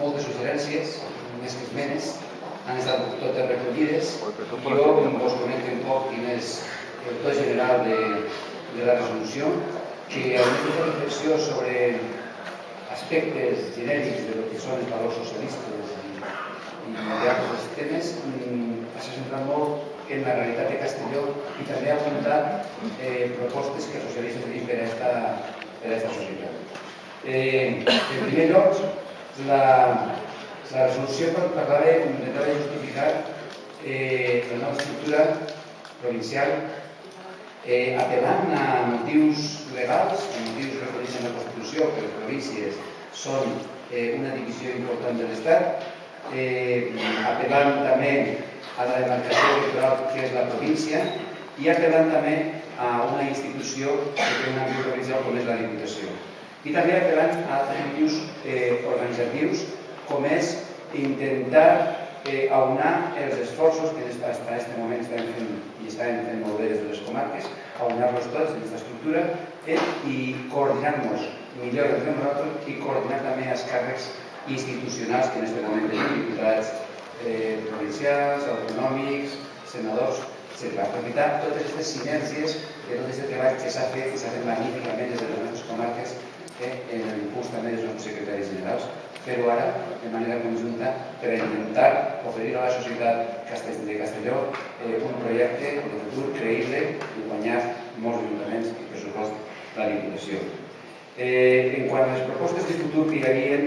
moltes suggerències, més que esmenes, han estat totes recollides. Jo us comento un poc quin és el to general de la resolució, que a més de reflexió sobre aspectes genèrics de lo que són els valors socialistes i d'altres temes, s'ha centrat molt en la realitat de Castelló i també ha apuntat propostes que els socialistes tenim per a aquesta societat. En primer lloc, la resolució parlava de justificar la nova estructura provincial apel·lant a motius legals, a motius recollits en la Constitució, que les províncies són una divisió important de l'Estat, apel·lant també a la demarcació electoral que és la província i apel·lant també a una institució que té un àmbit provincial com és la Diputació. I també apel·lant a altres motius organitzatius com és intentar aunar els esforços que fins a aquest moment estan fent molt bé des de les comarques, aunar-los tots en aquesta estructura i coordinar-nos millor entre nosaltres i coordinar també els càrrecs institucionals que en aquest moment tenim, diputats provincials, autonòmics, senadors, etc. Aprofitar totes aquestes sinergies de tot aquest treball que s'ha fet i s'ha fet magníficament des de les nostres comarques en l'impuls també dels nostres secretaris generals, fer-ho ara de manera conjunta per intentar oferir a la societat de Castelló un projecte de futur creïble i guanyar molts ajuntaments i pressupost la Diputació. En quant a les propostes de futur que hi havia,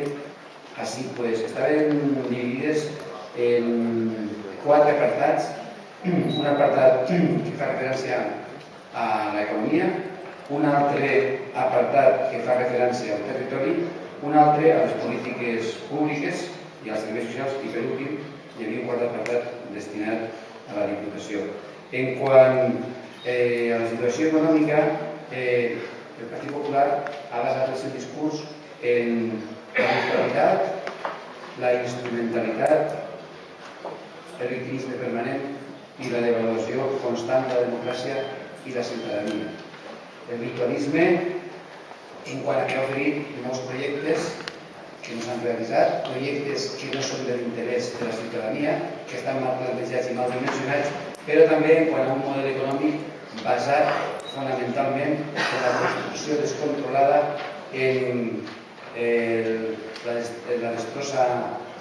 estaven dividides en 4 apartats. Un apartat que fa referència a l'economia, un altre apartat que fa referència al territori, un altre a les polítiques públiques i als serveis socials i, per últim, hi havia un quart apartat destinat a la Diputació. En quant a la situació econòmica, el Partit Popular ha basat el seu discurs en la virtualitat, la instrumentalitat, el victimisme permanent i la devaluació constant de la democràcia i la ciutadania. El virtualisme en quant a que ha oferit molts projectes que no s'han realitzat, projectes que no són de l'interès de la ciutadania, que estan mal plantejats i mal dimensionats, però també en quant a un model econòmic basat fonamentalment en la construcció descontrolada, en la destrossa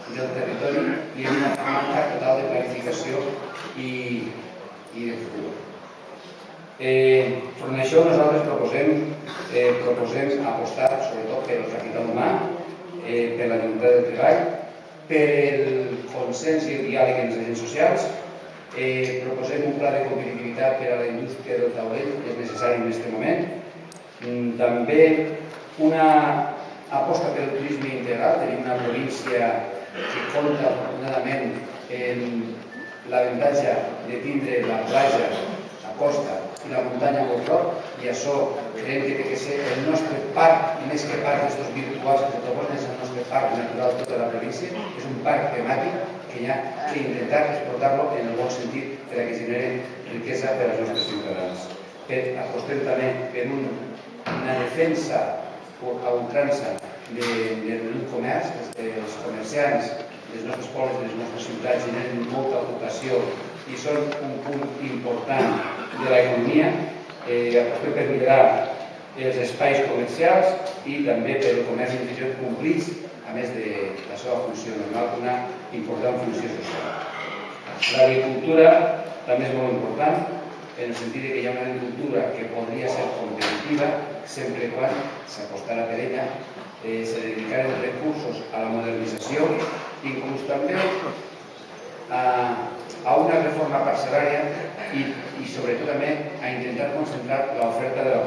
del territori i en una manca total de planificació i de futur. Front a això, nosaltres proposem apostar sobretot per el capital humà, per la dignitat del treball, per el consens i el diàleg entre els agents socials. Proposem un pla de competitivitat per a la indústria del taulell, que és necessari en aquest moment. També una aposta per el turisme integral. Tenim una província que compta afortunadament amb l'avantatge de tindre la platja, la costa i la muntanya molt prop, i això creiem que té que ser el nostre parc, i més que parc d'estos virtuals que proposen, és el nostre parc natural de tota la província. És un parc temàtic que hi ha que intentar exportar-lo en el bon sentit per a que generi riquesa per als nostres ciutadans. Apostem també per una defensa a ultrança del comerç. Els comerciants dels nostres pobles i de les nostres ciutats generen molta ocupació i són un punt important de l'economia. Apostem per millorar els espais comercials i també per el comerç interior complís, a més de la seva funció normal, una important funció social. L'agricultura també és molt important, en el sentit que hi ha una agricultura que podria ser competitiva sempre quan s'apostara per ella, se dedicaren recursos a la modernització, inclús també a una reforma parcel·lària i sobretot també a intentar concentrar l'oferta de la